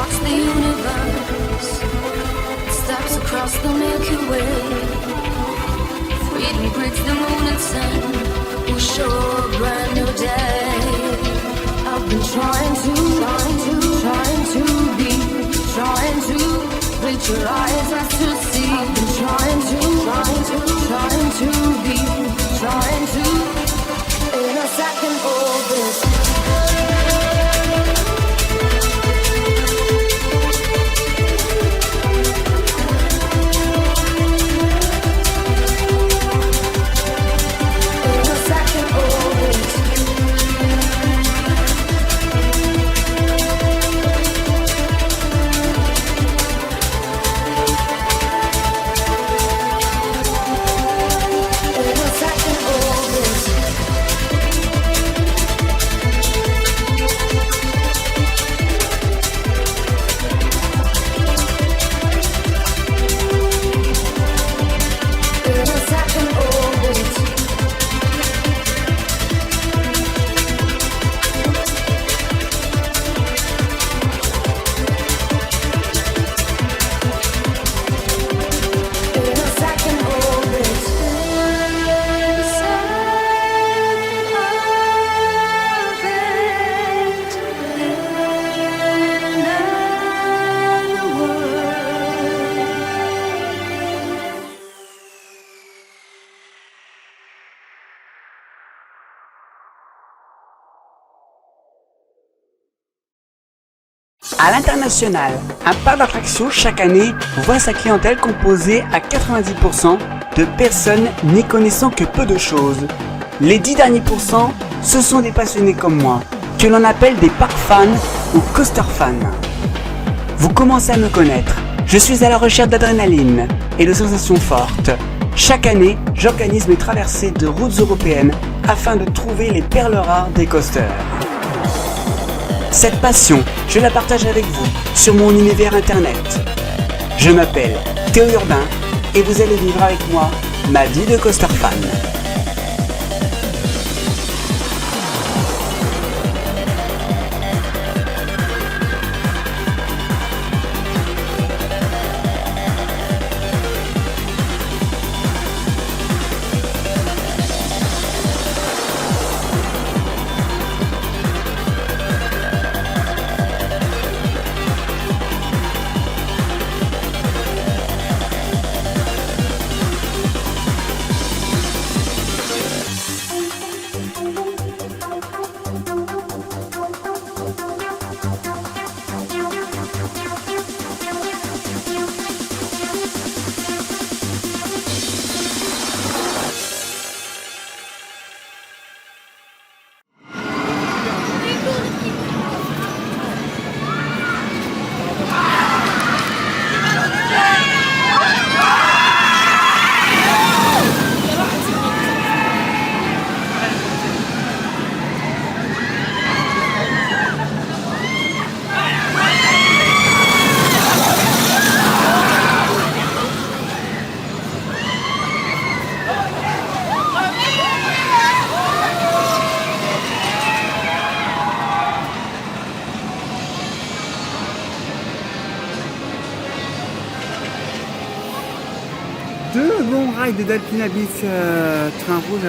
walks the universe, steps across the Milky Way. Freedom breaks the moon and sun, will show a brand new day. I've been trying to be, trying to reach your eyes as to see. I've been trying to be, trying to, in a second orbit. À l'international, un parc d'attractions chaque année voit sa clientèle composée à 90% de personnes n'y connaissant que peu de choses. Les 10 derniers pourcents, ce sont des passionnés comme moi, que l'on appelle des park fans ou coaster fans. Vous commencez à me connaître, je suis à la recherche d'adrénaline et de sensations fortes. Chaque année, j'organise mes traversées de routes européennes afin de trouver les perles rares des coasters. Cette passion, je la partage avec vous sur mon univers internet. Je m'appelle Théo Urbain et vous allez vivre avec moi ma vie de coaster fan. Deux bons rides d'Alpinabis train rouge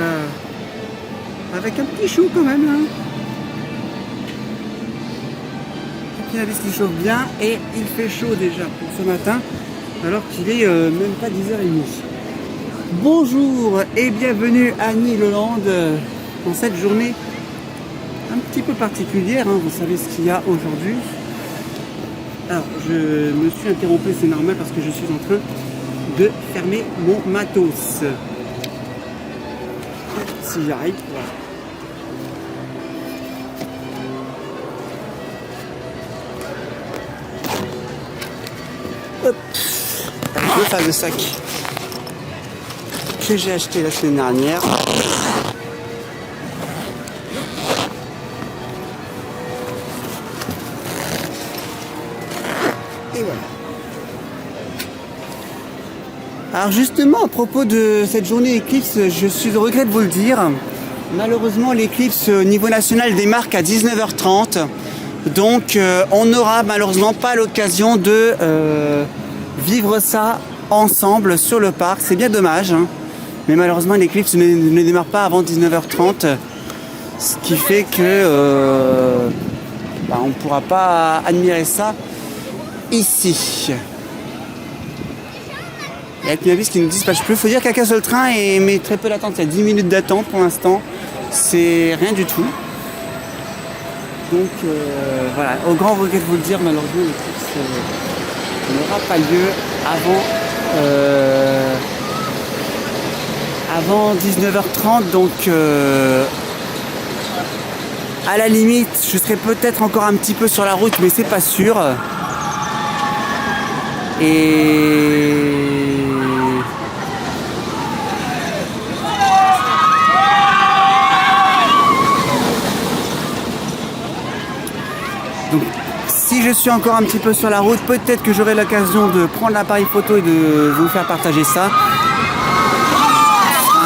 avec un petit chou quand même là. Alpinabis qui chauffe bien et il fait chaud déjà pour ce matin alors qu'il est même pas 10h30. Bonjour et bienvenue à Nîmes-Land dans cette journée un petit peu particulière, hein, vous savez ce qu'il y a aujourd'hui. Alors je me suis interrompu, c'est normal parce que je suis en train de fermer mon matos. Si j'arrive, voilà. Hop. Le fameux sac que j'ai acheté la semaine dernière. Et voilà. Alors justement, à propos de cette journée éclipse, je suis au regret de vous le dire. Malheureusement, l'éclipse au niveau national démarque à 19h30. Donc on n'aura malheureusement pas l'occasion de vivre ça ensemble sur le parc. C'est bien dommage, hein. Mais malheureusement l'éclipse ne démarre pas avant 19h30. Ce qui fait que on ne pourra pas admirer ça ici. Il y a Alpinabis qui nous dispatche plus. Il faut dire qu'à qu'un seul train et mais très peu d'attente. Il y a 10 minutes d'attente pour l'instant. C'est rien du tout. Donc voilà, au grand regret de vous le dire, malheureusement l'éclipse n'aura pas lieu avant 19h30. Donc à la limite, je serai peut-être encore un petit peu sur la route, mais c'est pas sûr. Et donc, si je suis encore un petit peu sur la route, peut-être que j'aurai l'occasion de prendre l'appareil photo et de vous faire partager ça.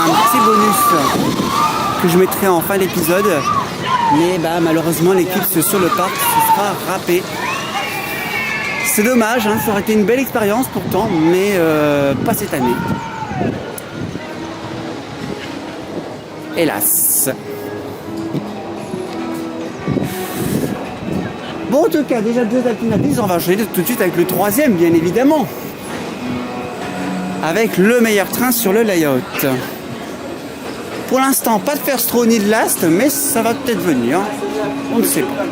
Un petit bonus que je mettrai en fin d'épisode. Mais malheureusement l'éclipse sur le parc ce sera râpé. C'est dommage, hein, ça aurait été une belle expérience pourtant, mais pas cette année. Hélas. Bon, en tout cas, déjà 2 Alpinabis, on va enchaîner tout de suite avec le 3e, bien évidemment. Avec le meilleur train sur le layout. Pour l'instant, pas de first row ni de last, mais ça va peut-être venir. On ne sait pas.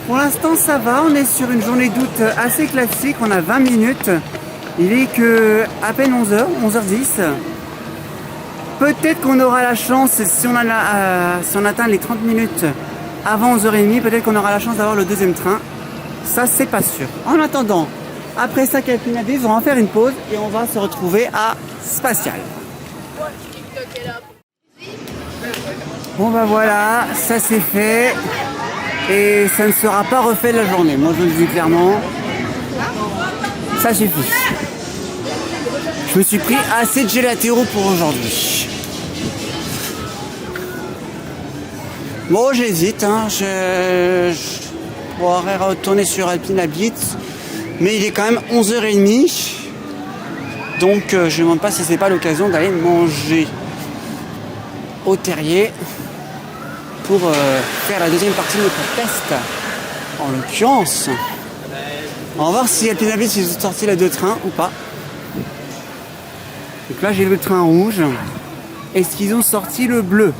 Pour l'instant ça va, on est sur une journée d'août assez classique, on a 20 minutes. Il est que à peine 11h, 11h10. Peut-être qu'on aura la chance, si on atteint les 30 minutes avant 11h30, peut-être qu'on aura la chance d'avoir le 2e train. Ça c'est pas sûr. En attendant, après 5 Alpinabis, on va faire une pause et on va se retrouver à Spatial. Bon voilà, ça c'est fait. Et ça ne sera pas refait la journée. Moi je le dis clairement. Ça suffit. Je me suis pris assez de gélatero pour aujourd'hui. Bon, j'hésite. Hein. Je pourrais retourner sur Alpinabis. Mais il est quand même 11h30. Donc je ne me demande pas si c'est pas l'occasion d'aller manger au terrier pour faire la 2e partie de notre test. En l'occurrence, on va voir si Alpinabis ils ont sorti les 2 trains ou pas. Donc là j'ai le train rouge. Est-ce qu'ils ont sorti le bleu?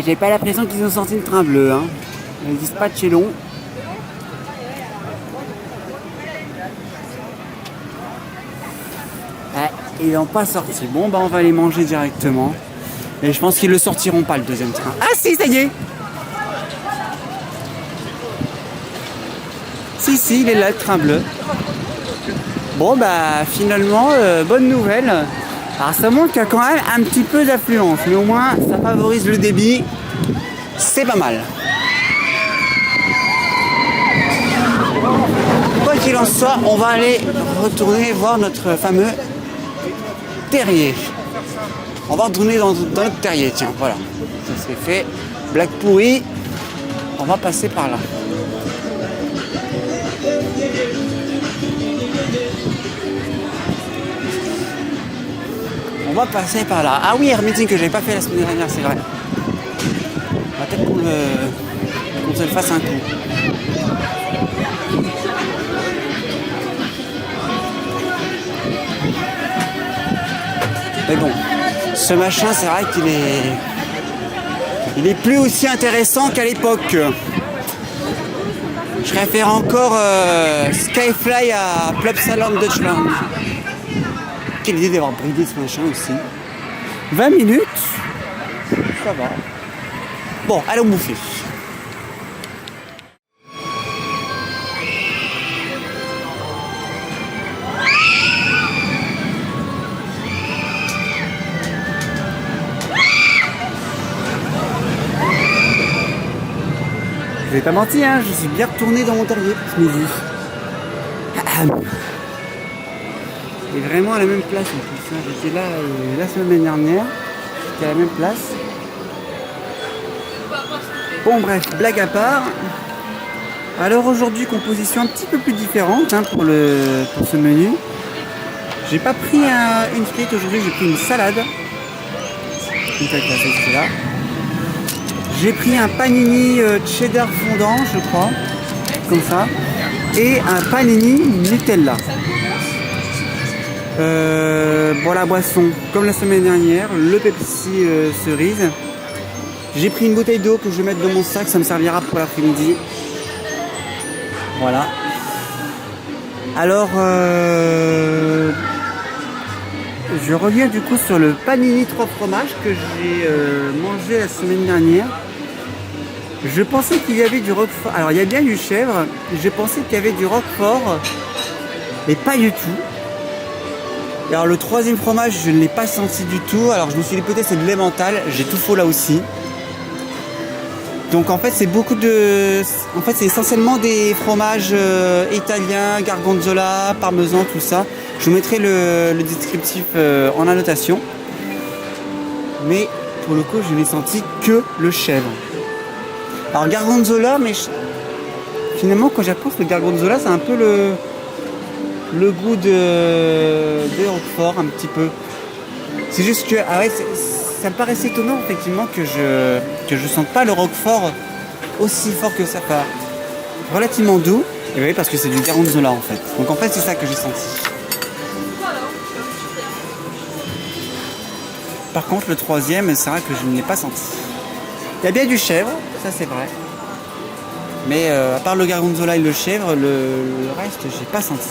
J'ai pas l'impression qu'ils ont sorti le train bleu. Hein. Le dispatch est long. Ils n'ont pas sorti. Bon, on va les manger directement. Et je pense qu'ils le sortiront pas le 2e train. Ah si, ça y est. Si, il est là, le train bleu. Bon, finalement, bonne nouvelle. Alors ça montre qu'il y a quand même un petit peu d'affluence. Mais au moins, ça favorise le débit. C'est pas mal. Quoi qu'il en soit, on va aller retourner voir notre fameux terrier. On va retourner dans notre terrier, tiens, voilà. Ça c'est fait. Blague pourrie. On va passer par là. On va passer par là. Ah oui, air meeting que j'avais pas fait la semaine dernière, c'est vrai. On va peut-être qu'on se le fasse un coup. Mais bon, ce machin, c'est vrai il est plus aussi intéressant qu'à l'époque. Je préfère encore Skyfly à Plopsaland Deutschland. Quelle idée d'avoir bridé ce machin aussi. 20 minutes, ça va. Bon, allons bouffer. Je vais pas mentir, hein, je suis bien retourné dans mon terrier ce midi. Et vraiment à la même place en plus. Hein. J'étais là la semaine dernière, j'étais à la même place. Bon bref, blague à part. Alors aujourd'hui, composition un petit peu plus différente hein, pour ce menu. J'ai pas pris une frite aujourd'hui, j'ai pris une salade. Donc avec la sauce là. J'ai pris un panini cheddar fondant, je crois, comme ça, et un panini Nutella. Bon, la boisson, comme la semaine dernière, le Pepsi cerise. J'ai pris une bouteille d'eau que je vais mettre dans mon sac, ça me servira pour l'après-midi. Voilà. Alors, je reviens du coup sur le panini 3 fromages que j'ai mangé la semaine dernière. Je pensais qu'il y avait du roquefort. Alors il y a bien du chèvre. Je pensais qu'il y avait du roquefort. Et pas du tout. Et alors le troisième fromage, je ne l'ai pas senti du tout. Alors je me suis dit peut-être c'est de l'emmental. J'ai tout faux là aussi. Donc en fait c'est c'est essentiellement des fromages italiens, gorgonzola, parmesan, tout ça. Je vous mettrai le descriptif en annotation. Mais pour le coup je n'ai senti que le chèvre. Alors gorgonzola, mais finalement quand j'y repense, le gorgonzola c'est un peu le goût de roquefort un petit peu. C'est juste que ça me paraissait étonnant effectivement que je sente pas le roquefort aussi fort que ça. Enfin, relativement doux. Et oui, parce que c'est du gorgonzola en fait. Donc en fait c'est ça que j'ai senti. Par contre le troisième, c'est vrai que je ne l'ai pas senti. Il y a bien du chèvre, ça c'est vrai. Mais à part le gorgonzola et le chèvre, le reste j'ai pas senti.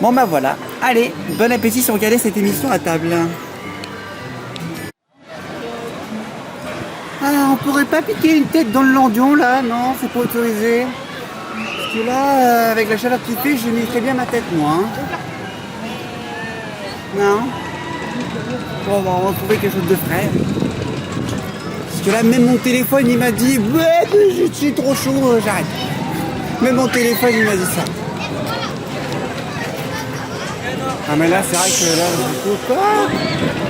Bon bah voilà, allez, bon appétit si vous regardez cette émission à table. Ah, on pourrait pas piquer une tête dans le Landion là, non, c'est pas autorisé. Parce que là, avec la chaleur qu'il fait, je mettrais bien ma tête moi. Hein. Non. Bon, bah, on va trouver quelque chose de frais. Parce que là, même mon téléphone, il m'a dit, ouais, c'est trop chaud, j'arrête. Même mon téléphone, il m'a dit ça. Ah mais là c'est vrai que là du coup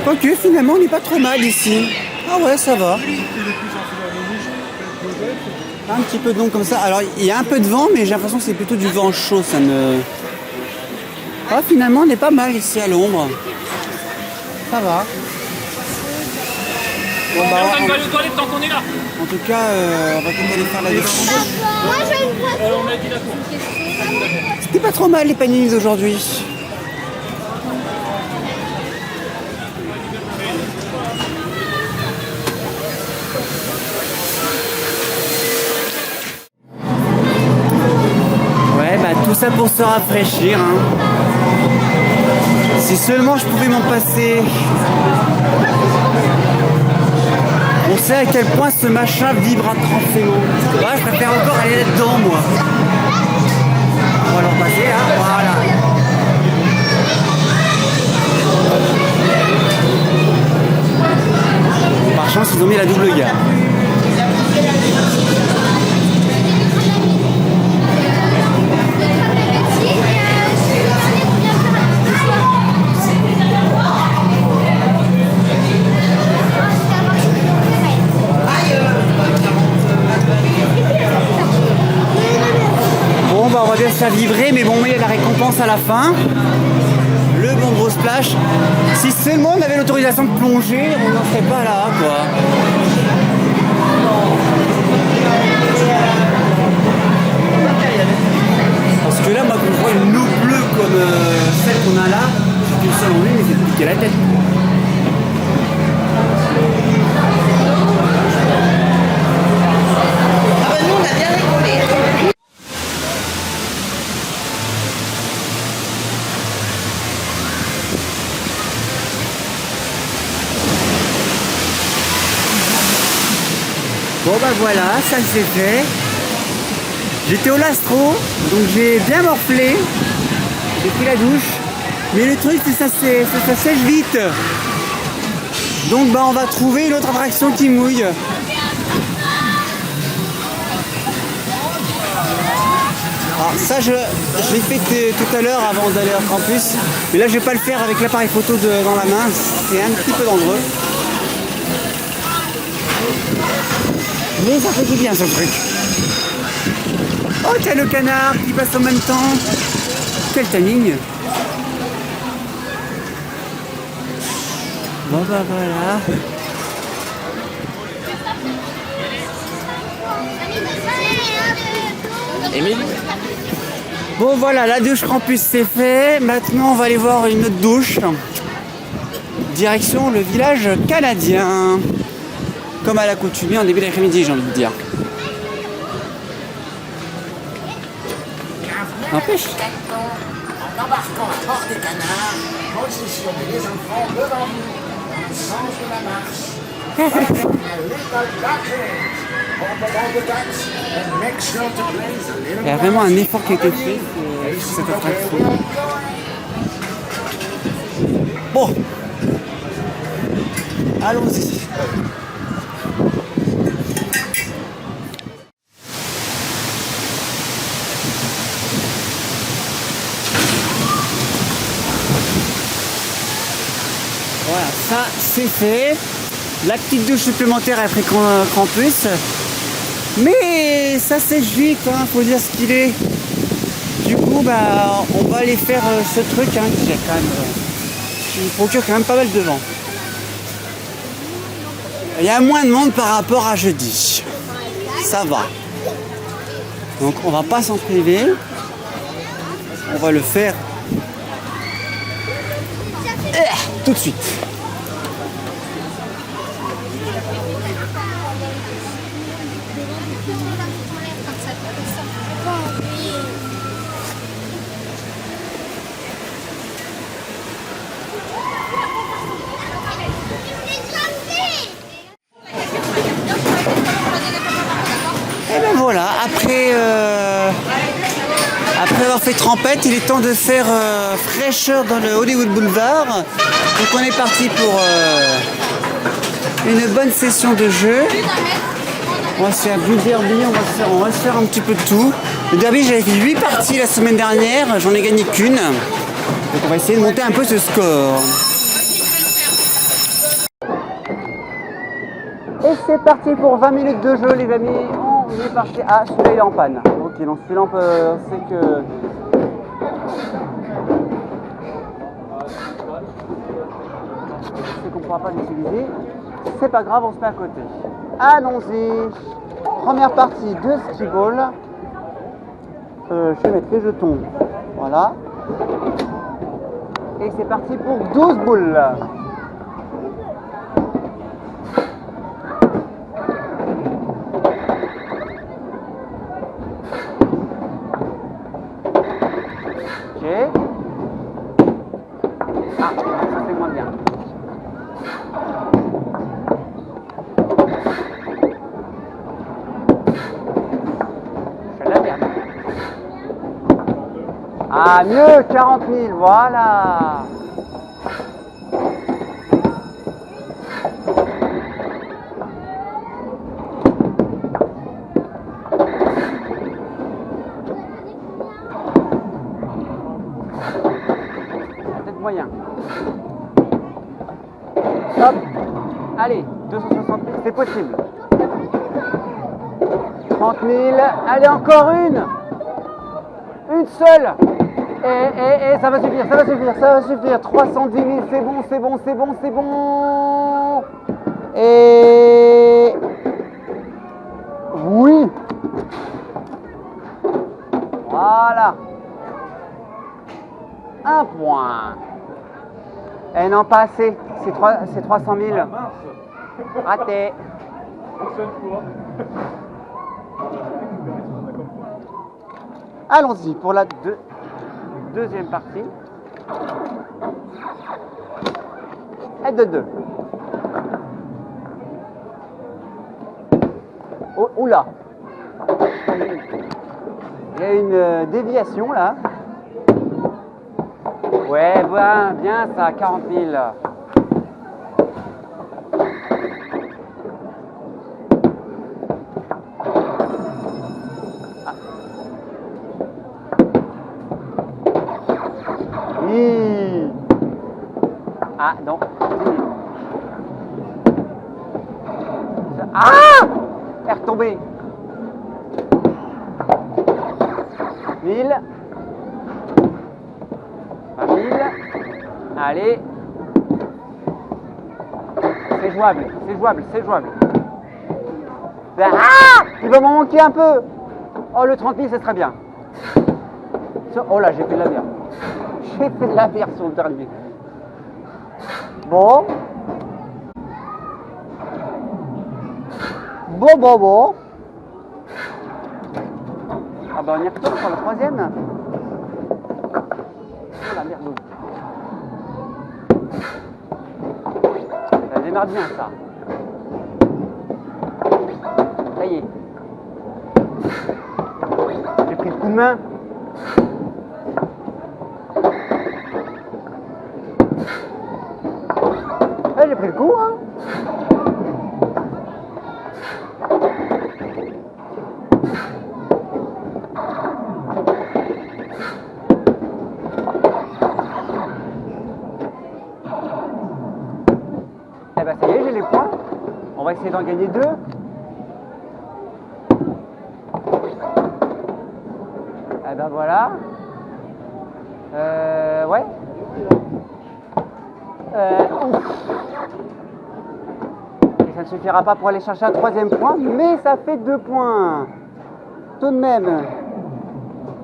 quoique finalement on n'est pas trop mal ici. Ah ouais ça va. Un petit peu de vent comme ça. Alors il y a un peu de vent mais j'ai l'impression que c'est plutôt du vent chaud. Ça ne. Ah finalement on est pas mal ici à l'ombre. Ça va. Bon, bah, on va aller aux toilettes tant qu'on est là. En tout cas on va peut-être aller faire la descente. Moi j'ai une voiture. C'était pas trop mal les paninis d'aujourd'hui. Tout ça pour se rafraîchir. Hein. Si seulement je pouvais m'en passer. On sait à quel point ce machin vibre intensément. Ouais, je préfère encore aller là-dedans, moi. On va leur passer, hein. Voilà. Par chance, ils ont mis la double gare. commence à vibrer, mais bon, il y a la récompense à la fin. Le bon gros splash. Si seulement on avait l'autorisation de plonger, on n'en serait pas là, quoi. Parce que là, moi, quand je vois une eau bleue comme celle qu'on a là, j'ai une seule envie, mais c'est de piquer la tête. Ah bah nous on a bien rigolé. Bon bah voilà, ça c'est fait. J'étais au Lastro, donc j'ai bien morflé. J'ai pris la douche. Mais le truc c'est ça sèche vite. Donc bah on va trouver une autre attraction qui mouille. Alors ça je l'ai fait tout à l'heure avant d'aller au campus. Mais là je vais pas le faire avec l'appareil photo dans la main. C'est un petit peu dangereux. Mais ça fait du bien ce truc. Oh tiens le canard qui passe en même temps. Quel timing. Bon bah voilà. Émile. Bon voilà, la douche campus c'est fait. Maintenant on va aller voir une autre douche. Direction le village canadien. Comme à l'accoutumée en début d'après-midi, j'ai envie de dire. N'empêche. En embarquant à bord des canards, positionnez les enfants devant vous, dans le sens de la marche. Like a little duckling. Open all the ducks and make sure to place a little Il y a vraiment un effort qui a été fait sur cette attraction. Bon. Allons-y. Voilà, ça c'est fait. La petite douche supplémentaire après campus. Mais ça sèche vite, hein, faut dire ce qu'il est. Du coup, bah, on va aller faire ce truc hein, qui me procure quand même pas mal de vent. Il y a moins de monde par rapport à jeudi. Ça va. Donc on va pas s'en priver. On va le faire tout de suite. Et ben voilà, après avoir fait trempette, il est temps de faire fraîcheur dans le Hollywood Boulevard. Donc on est parti pour une bonne session de jeu. On va se faire du derby, on va se faire un petit peu de tout. Le derby, j'avais fait 8 parties la semaine dernière, j'en ai gagné qu'une. Donc on va essayer de monter un peu ce score. Et c'est parti pour 20 minutes de jeu les amis. On est parti. Ah, celui-là il est en panne. Ok, donc celui-là on sait que... C'est qu'on ne pourra pas l'utiliser. C'est pas grave, on se met à côté. Allons-y. Première partie de ski ball. Je vais mettre les jetons. Voilà. Et c'est parti pour 12 boules. Ah, ça c'est moins bien. Celle-là bien. Ah, mieux, 40 000, voilà. Moyen. Hop. Allez, 260 000, c'est possible. 30 000. Allez, encore une. Une une seule. Et ça va suffire, ça va suffire, ça va suffire. 310 000, c'est bon, c'est bon, c'est bon, c'est bon. Et... oui. Voilà. Un point. Eh non, pas assez. C'est 300 000. Raté. Allons-y pour la deuxième partie. Et de 2. Oh, oula. Il y a une déviation là. Ouais, bien ça, 40 000. Oui. Ah non. Ah! Elle est retombée. 1000. 20 000. Allez. C'est jouable, c'est jouable, c'est jouable. Ah! Il va m'en manquer un peu. Oh, le 30 000, c'est très bien. Oh là, j'ai fait de la merde. J'ai fait de la merde sur le dernier. Bon. Bon. Ah bah on y retourne sur la troisième. Oh la merde. Ça démarre bien ça. Ça y est. J'ai pris le coup de main. J'ai pris le coup, hein. Eh ben ça y est, j'ai les points. On va essayer d'en gagner 2. Eh ben voilà. Ouais. Et ça ne suffira pas pour aller chercher un troisième point, mais ça fait 2 points. Tout de même,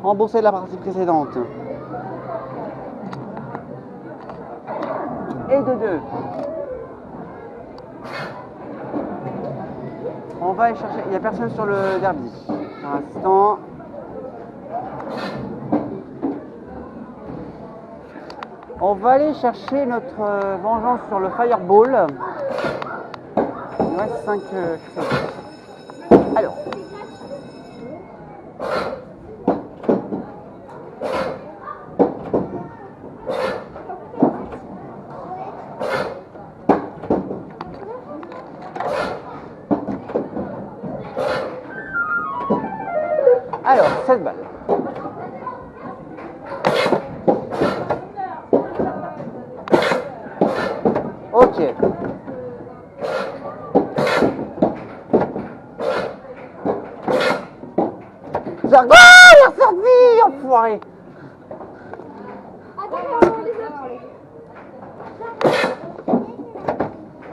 remboursé de la partie précédente. Et de 2. On va aller chercher. Il n'y a personne sur le derby. Pour l'instant. On va aller chercher notre vengeance sur le Fireball. Il nous reste 5 crédits. Alors. Alors, 16 balles. Ok. Ah, il est ressorti, enfoiré.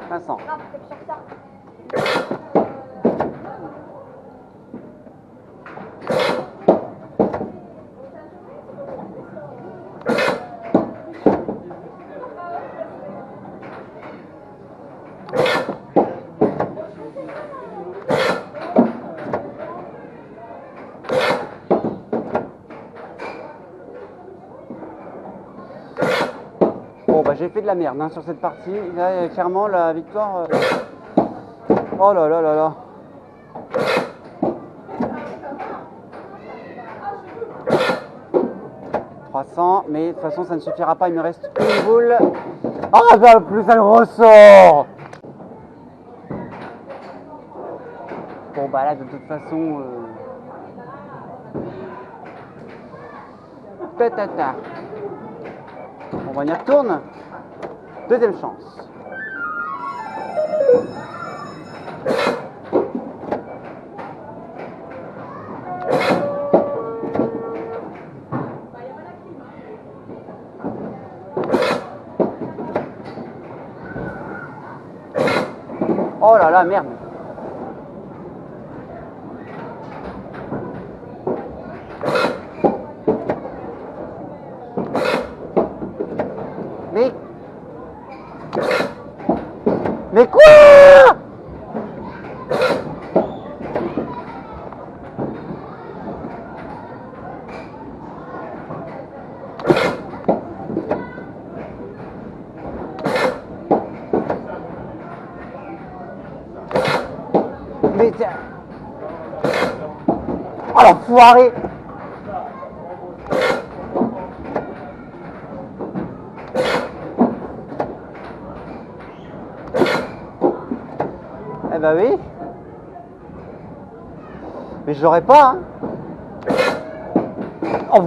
500. Bon bah j'ai fait de la merde hein, sur cette partie. Là, clairement la victoire. Oh là là là là. Mais de toute façon ça ne suffira pas, il me reste une boule. Oh bah plus elle ressort. Bon bah là de toute façon Patata. On y retourne. Deuxième chance. Oh là là, merde. Mais... Mais quoi? Mais tiens. Oh l'enfoiré. Eh ben oui. Mais je l'aurais pas, hein. Oh.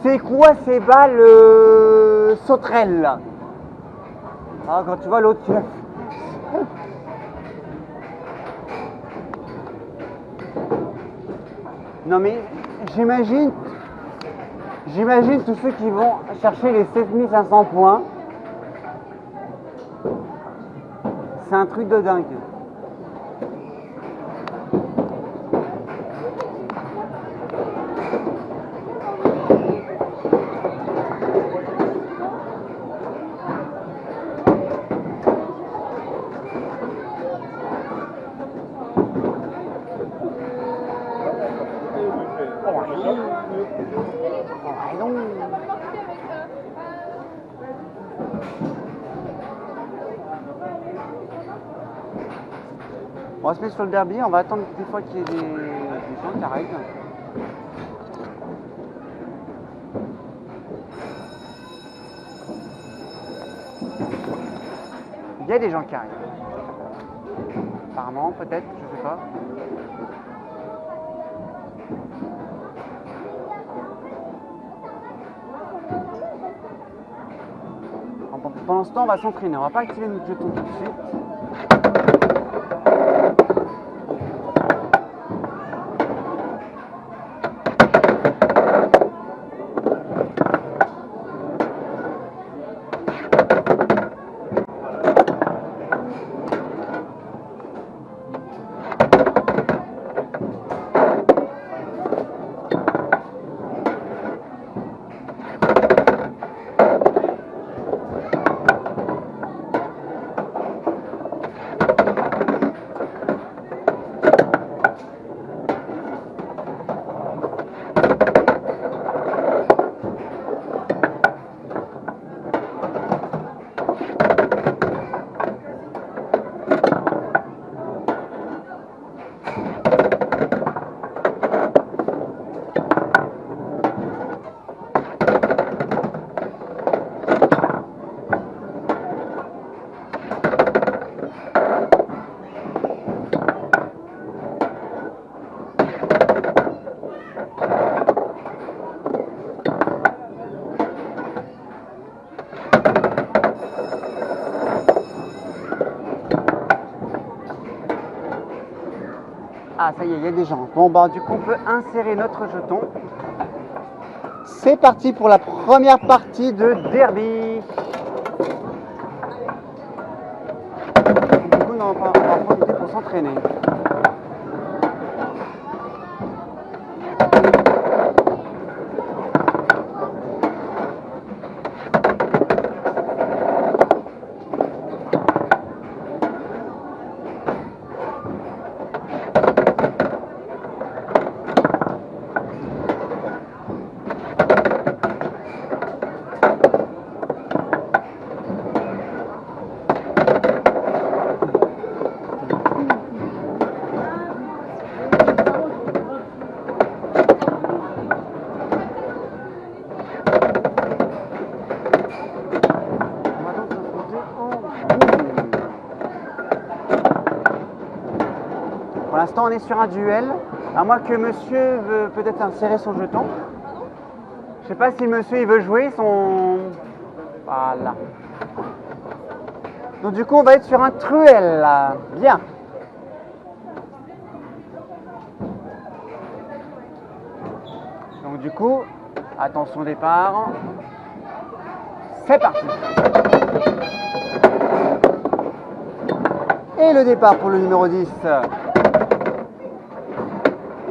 C'est quoi ces balles sauterelles là? Ah, quand tu vois l'autre, tu... Non mais j'imagine tous ceux qui vont chercher les 7500 points. C'est un truc de dingue. On va se mettre sur le derby, on va attendre des fois qu'il y ait des gens qui arrivent. Il y a des gens qui arrivent. Apparemment, peut-être, je sais pas. Pendant ce temps, on va s'entraîner. On va pas activer notre jeton tout de suite. Ah, ça y est, il y a des gens. Bon, bah, du coup, on peut insérer notre jeton. C'est parti pour la première partie de derby. Du coup, on va en profiter pour s'entraîner. Pour l'instant, on est sur un duel, à moins que monsieur veut peut-être insérer son jeton. Je sais pas si monsieur il veut jouer son... Voilà. Donc du coup, on va être sur un truel, là. Bien. Donc du coup, attention au départ. C'est parti. Et le départ pour le numéro 10.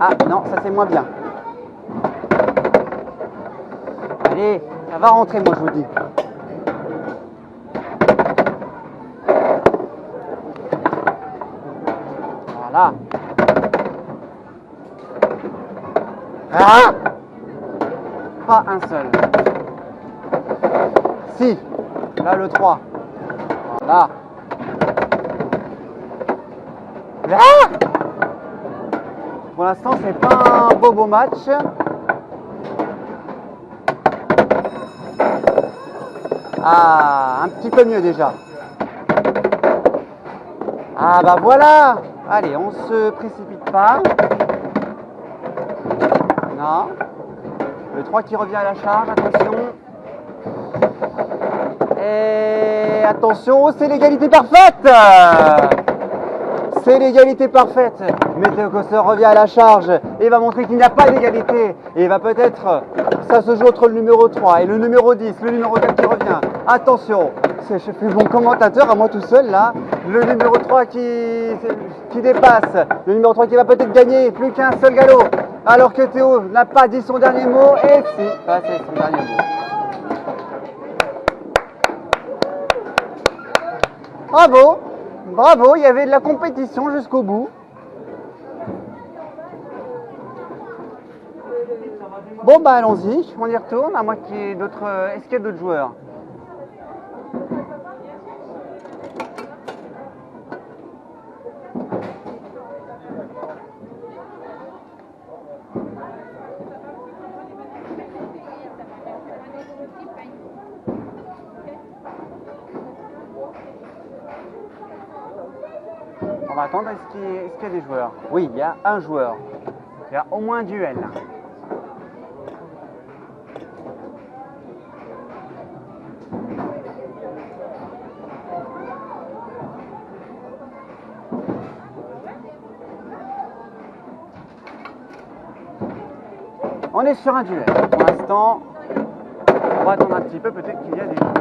Ah non, ça c'est moins bien. Allez, ça va rentrer, moi je vous dis. Voilà. Ah! Pas un seul. Si. Là le 3. Voilà. Ah! Pour l'instant, c'est pas un beau match. Ah, un petit peu mieux déjà. Ah bah voilà. Allez, on se précipite pas. Non. Le 3 qui revient à la charge, attention. Et attention, c'est l'égalité parfaite. C'est l'égalité parfaite. Météo Coaster revient à la charge et va montrer qu'il n'y a pas d'égalité. Et va peut-être, ça se joue entre le numéro 3 et le numéro 10, le numéro 4 qui revient. Attention, je fais mon commentateur à moi tout seul là. Le numéro 3 qui dépasse. Le numéro 3 qui va peut-être gagner. Plus qu'un seul galop. Alors que Théo n'a pas dit son dernier mot. Et si, c'est son dernier mot. Bravo, bravo, il y avait de la compétition jusqu'au bout. Bon bah allons-y, on y retourne, à moins qu'il y ait d'autres... Est-ce qu'il y a d'autres joueurs? On va attendre, est-ce qu'il y a des joueurs? Oui, il y a un joueur. Il y a au moins un duel. On est sur un duel. Pour l'instant, on va attendre un petit peu, peut-être qu'il y a des joueurs.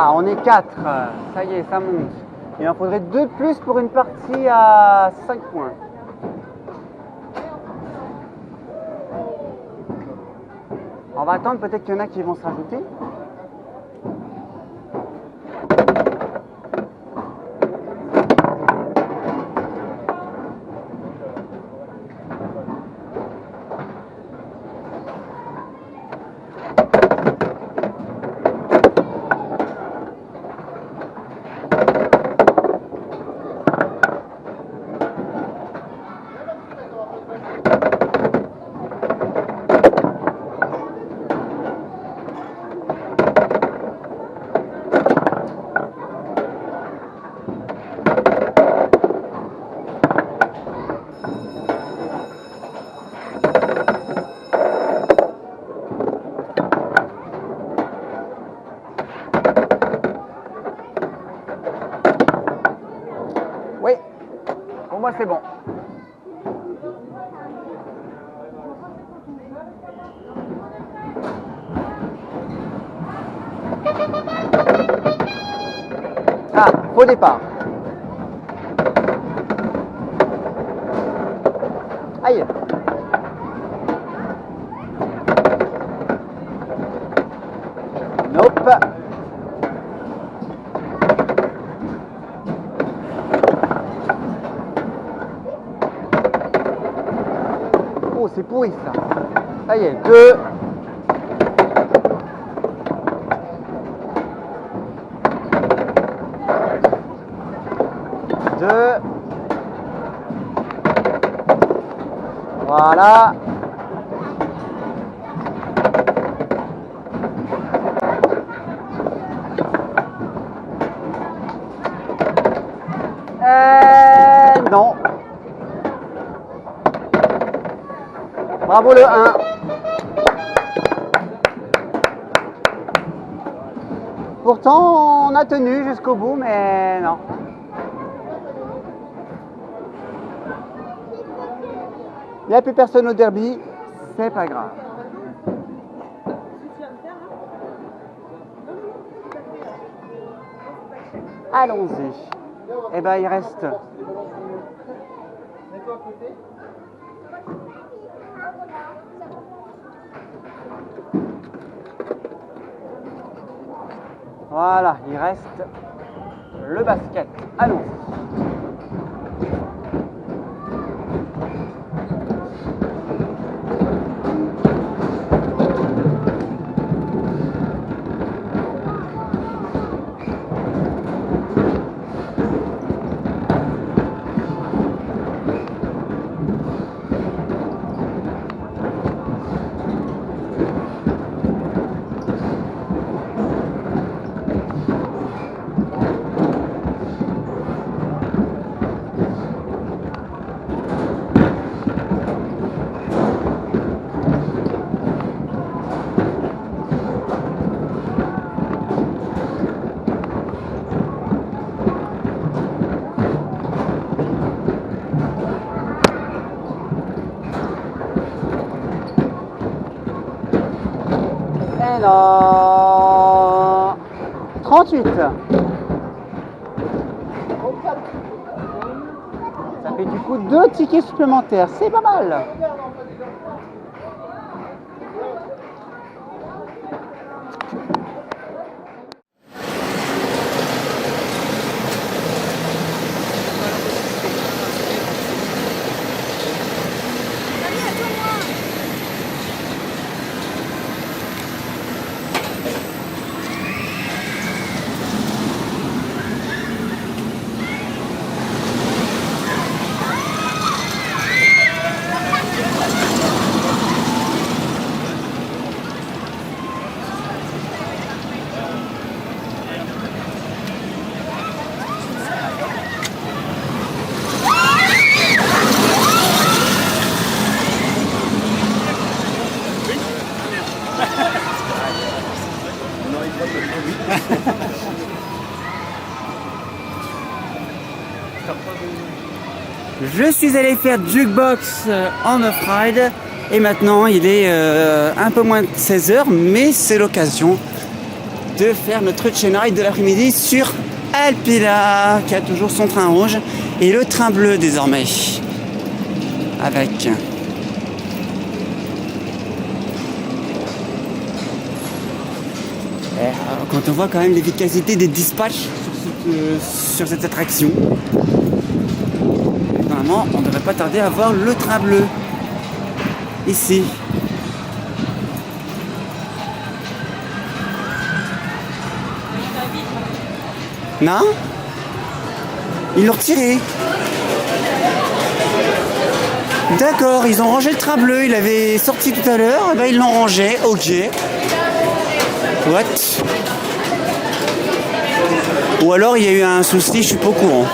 Ah, on est 4. Ça y est, ça monte. Il en faudrait 2 de plus pour une partie à 5 points. On va attendre, peut-être qu'il y en a qui vont se rajouter. Pour moi, c'est bon. Ah, faux départ. Aïe. Nope. Oh, c'est pourri ça. Ça y est, 2. Voilà. Non. Bravo le 1. Pourtant, on a tenu jusqu'au bout, mais non. Il n'y a plus personne au derby, c'est pas grave. Allons-y. Eh ben, il reste. Voilà, il reste le basket. Allons-y. Non. 38. Ça fait du coup 2 tickets supplémentaires. C'est pas mal. Je suis allé faire jukebox en off-ride et maintenant il est un peu moins de 16h, mais c'est l'occasion de faire notre chain ride de l'après-midi sur Alpila qui a toujours son train rouge et le train bleu désormais avec quand on voit quand même l'efficacité des dispatchs sur cette attraction, normalement on ne devrait pas tarder à voir le train bleu ici. Non? Ils l'ont retiré. D'accord, ils ont rangé le train bleu, il avait sorti tout à l'heure, et ben ils l'ont rangé, ok. What? Ou alors il y a eu un souci, je suis pas au courant.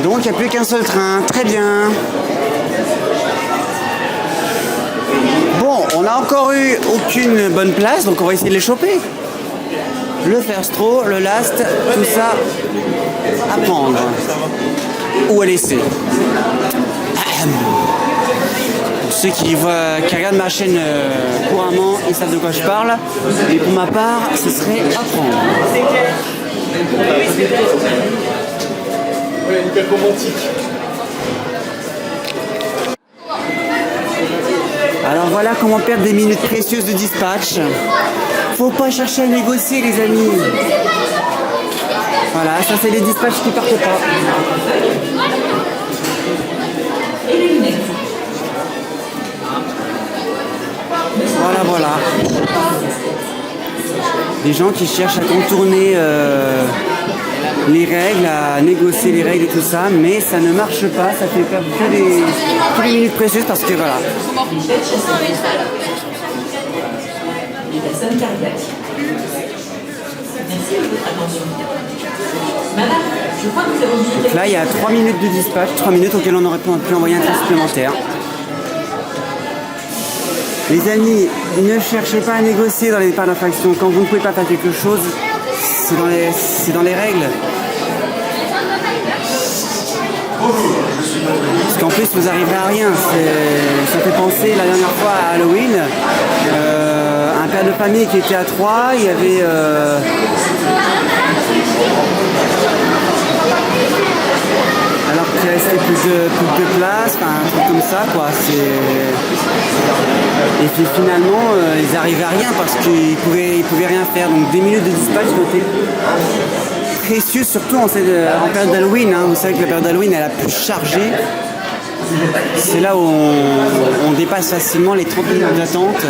Donc il n'y a plus qu'un seul train, très bien. Bon, on n'a encore eu aucune bonne place, donc on va essayer de les choper. Le first row, le last, tout ça à prendre. Ou à laisser. Pour ceux qui regardent ma chaîne couramment, ils savent de quoi je parle. Et pour ma part, ce serait à prendre. Alors voilà comment perdre des minutes précieuses de dispatch. Faut pas chercher à négocier, les amis. Voilà, ça c'est les dispatchs qui partent pas. Voilà. Des gens qui cherchent à contourner les règles, à négocier les règles et tout ça, mais ça ne marche pas, ça fait perdre que les minutes précieuses parce que voilà. Les personnes cardiaques. Merci de votre attention. Madame, je crois que vous avez oublié. Donc là, il y a 3 minutes de dispatch, 3 minutes auxquelles on aurait pu envoyer un train supplémentaire. Les amis, ne cherchez pas à négocier dans les départs d'infraction. Quand vous ne pouvez pas faire quelque chose, c'est dans les règles. Parce qu'en plus, vous n'arriverez à rien. Ça fait penser la dernière fois à Halloween. Un père de famille qui était à 3, il y avait... alors qu'il restait plus de place, enfin, un truc comme ça, quoi. Et puis finalement, ils arrivaient à rien parce qu'ils pouvaient rien faire. Donc des minutes de dispatch ont été précieux, surtout en période d'Halloween. Hein. Vous savez que la période d'Halloween est la plus chargée. C'est là où on dépasse facilement les 30 minutes d'attente.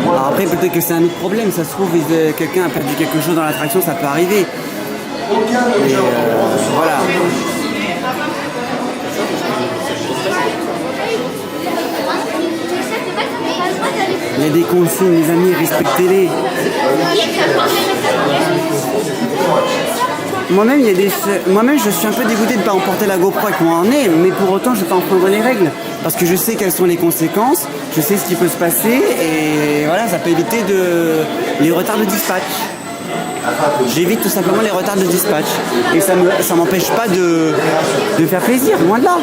Alors après, peut-être que c'est un autre problème. Ça se trouve, quelqu'un a perdu quelque chose dans l'attraction, ça peut arriver. Mais voilà. Il y a des consignes, les amis, respectez-les. Moi-même, je suis un peu dégoûté de ne pas emporter la GoPro avec moi en nez, mais pour autant, je ne vais pas enfreindre les règles. Parce que je sais quelles sont les conséquences, je sais ce qui peut se passer, et voilà, ça peut éviter les retards de dispatch. J'évite tout simplement les retards de dispatch. Et ça m'empêche pas de faire plaisir, loin de là.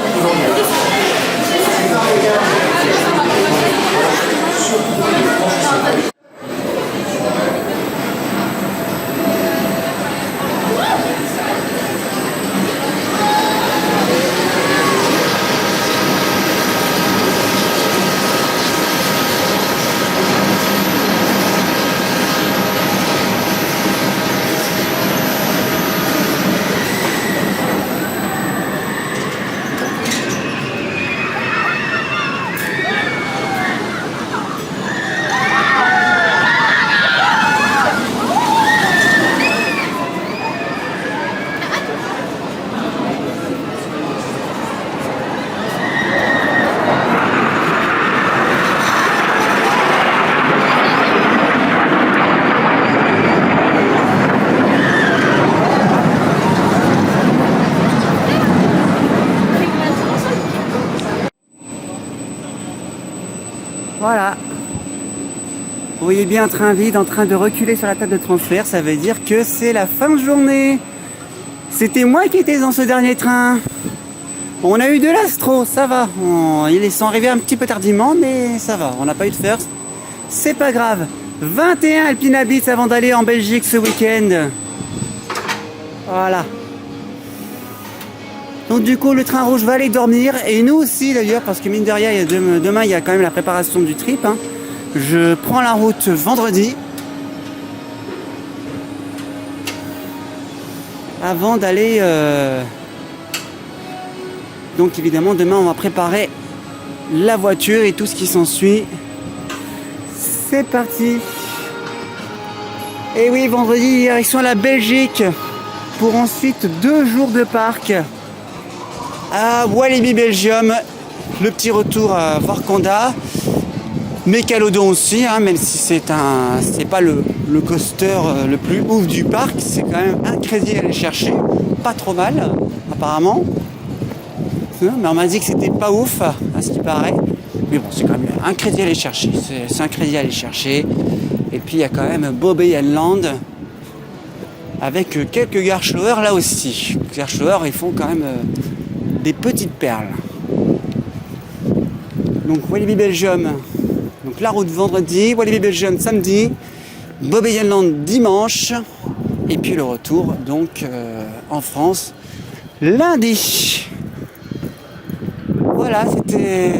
Voilà. Vous voyez bien un train vide en train de reculer sur la table de transfert, ça veut dire que c'est la fin de journée. C'était moi qui étais dans ce dernier train. On a eu de l'astro, ça va. Ils sont arrivés un petit peu tardivement, mais ça va. On n'a pas eu de first. C'est pas grave. 21 Alpina Beats avant d'aller en Belgique ce week-end. Voilà. Donc du coup, le train rouge va aller dormir. Et nous aussi d'ailleurs, parce que mine de rien, demain, il y a quand même la préparation du trip. Hein. Je prends la route vendredi. Avant d'aller... Donc évidemment, demain, on va préparer la voiture et tout ce qui s'ensuit. C'est parti. Et oui, vendredi, direction la Belgique. Pour ensuite 2 jours de parc à Walibi Belgium. Le petit retour à Vorkonda. Mégalodon aussi, hein, même si c'est pas le coaster le plus ouf du parc, c'est quand même un crédit à aller chercher, pas trop mal apparemment. Mais on m'a dit que c'était pas ouf à ce qui paraît, mais bon c'est quand même un crédit à aller chercher, c'est un crédit à aller chercher. Et puis il y a quand même Bobby Land avec quelques Garchloers là aussi. Les Garchloers ils font quand même des petites perles. Donc Walibi Belgium, donc la route vendredi, Walibi Belgium samedi, Bobby Land dimanche, et puis le retour donc en France lundi. Voilà, c'était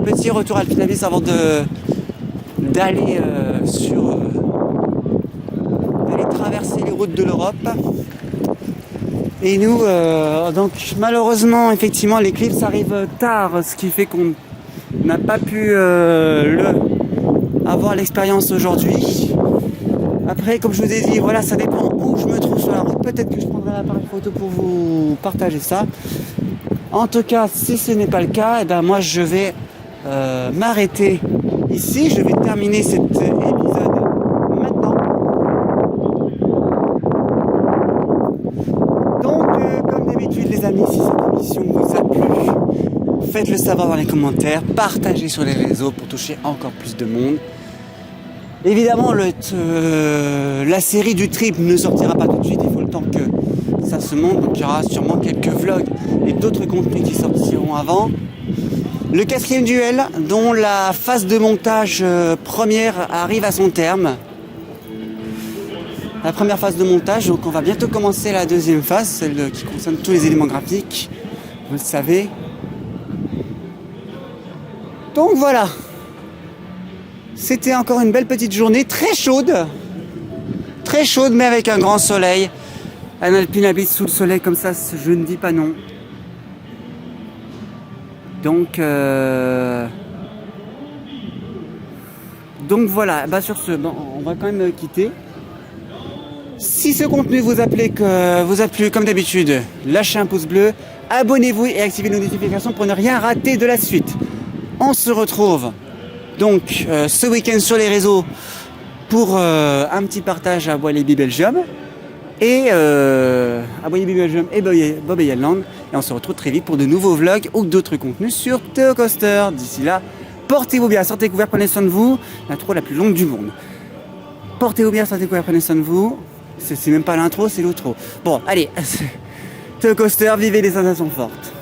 petit retour à Alpinabis avant d'aller d'aller traverser les routes de l'Europe. Et nous, donc malheureusement, effectivement, l'éclipse arrive tard, ce qui fait qu'on n'a pas pu avoir l'expérience aujourd'hui. Après, comme je vous ai dit, voilà, ça dépend où je me trouve sur la route. Peut-être que je prendrai l'appareil photo pour vous partager ça. En tout cas, si ce n'est pas le cas, eh ben moi je vais m'arrêter ici. Je vais terminer cet épisode maintenant. Donc, comme d'habitude, les amis, si cette émission vous a plu, faites-le savoir dans les commentaires, partagez sur les réseaux pour toucher encore plus de monde. Évidemment, la série du trip ne sortira pas tout de suite, il faut le temps que ça se monte, donc il y aura sûrement quelques vlogs et d'autres contenus qui sortiront avant. Le 4e duel, dont la phase de montage première arrive à son terme. La première phase de montage, donc on va bientôt commencer la deuxième phase, celle qui concerne tous les éléments graphiques, vous le savez. Donc voilà, c'était encore une belle petite journée, très chaude mais avec un grand soleil. Un Alpinabis sous le soleil comme ça, je ne dis pas non. Donc voilà, bah sur ce, bon, on va quand même quitter. Si ce contenu vous a plu, comme d'habitude, lâchez un pouce bleu, abonnez-vous et activez les notifications pour ne rien rater de la suite. On se retrouve donc ce week-end sur les réseaux pour un petit partage à Walibi Belgium et à Walibi Belgium et Bobby Land. Et on se retrouve très vite pour de nouveaux vlogs ou d'autres contenus sur Théo Coaster. D'ici là, portez-vous bien, sortez couvert, prenez soin de vous. L'intro la plus longue du monde. Portez-vous bien, sortez couvert, prenez soin de vous. C'est même pas l'intro, c'est l'outro. Bon, allez, Théo Coaster, vivez des sensations fortes.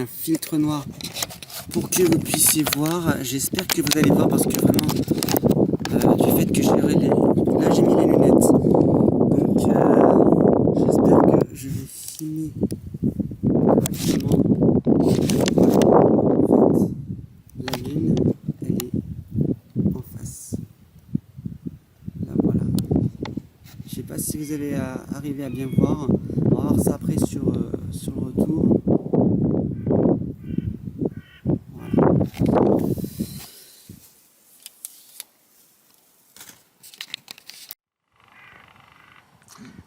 Filtre noir pour que vous puissiez voir. J'espère que vous allez voir parce que vraiment du fait que là j'ai mis les lunettes, donc j'espère que je vais filmer correctement. En fait, la lune elle est en face, là voilà. Je sais pas si vous allez arriver à bien voir. On va voir ça après sur le retour.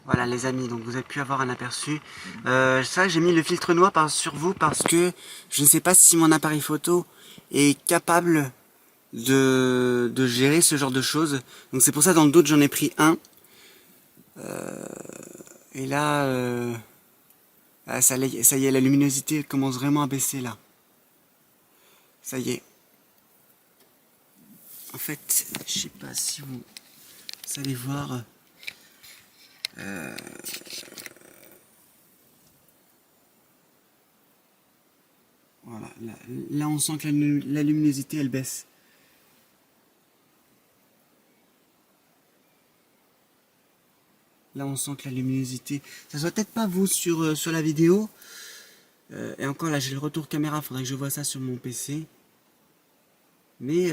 Voilà les amis, donc vous avez pu avoir un aperçu. Ça j'ai mis le filtre noir sur vous parce que je ne sais pas si mon appareil photo est capable de gérer ce genre de choses. Donc c'est pour ça dans le doute j'en ai pris un. Et là, ça y est, la luminosité commence vraiment à baisser là. Ça y est. En fait, je sais pas si vous allez voir. Voilà, Là, on sent que la luminosité, elle baisse. Là, on sent que la luminosité... Ça se voit peut-être pas, vous, sur la vidéo. Et encore, là, j'ai le retour caméra. Faudrait que je vois ça sur mon PC. Mais...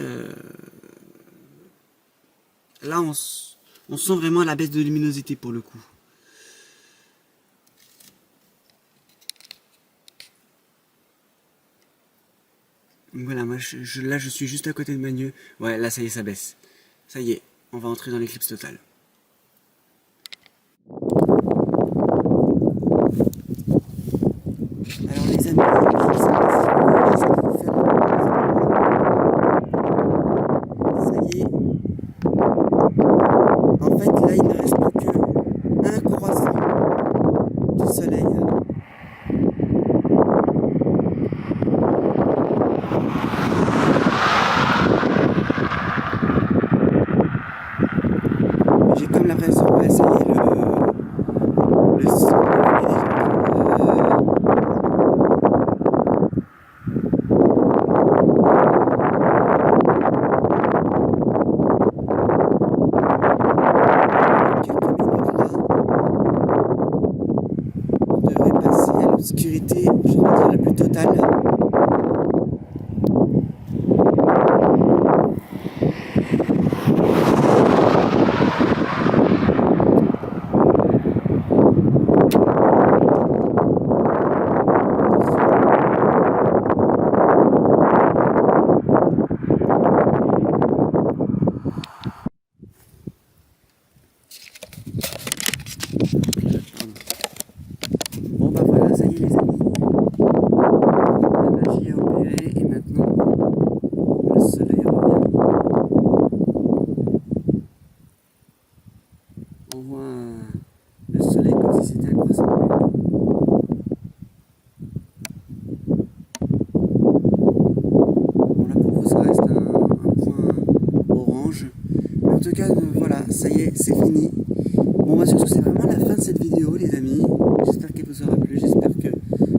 là, on sent vraiment la baisse de luminosité, pour le coup. Donc voilà, moi, là, je suis juste à côté de Magneux. Ouais, là, ça y est, ça baisse. Ça y est, on va entrer dans l'éclipse totale. Alors les amis, ça y est. En fait, là, il ne reste plus qu'un croissant du soleil. J'ai comme l'impression, ouais, ça y est, le soleil est déjà l'obscurité, j'ai envie de dire, la plus totale. Bon bah voilà, ça y est les amis, la magie a opéré et maintenant le soleil revient. On voit le soleil comme si c'était un croissant de lune. Bon là pour vous ça reste un point orange, mais en tout cas voilà, ça y est, c'est fini. Bon bah surtout c'est vraiment la fin de cette vidéo les amis. J'espère qu'elle vous aura plu, j'espère que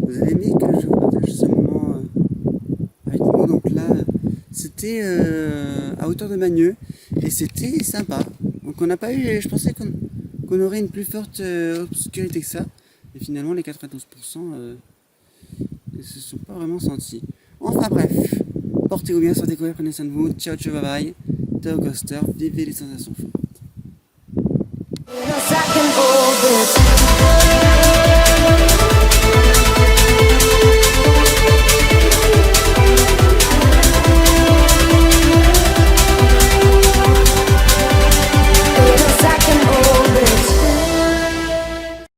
vous avez aimé que je partage ce moment avec vous. Donc là, c'était à hauteur de Magneux et c'était sympa. Donc on n'a pas eu, je pensais qu'on aurait une plus forte obscurité que ça. Et finalement les 92% ne se sont pas vraiment sentis. Enfin bref, portez-vous bien, sortez couvert, prenez soin de vous. Ciao, ciao, bye bye. Théo Coaster, vivez les sensations fortes. I can hold this.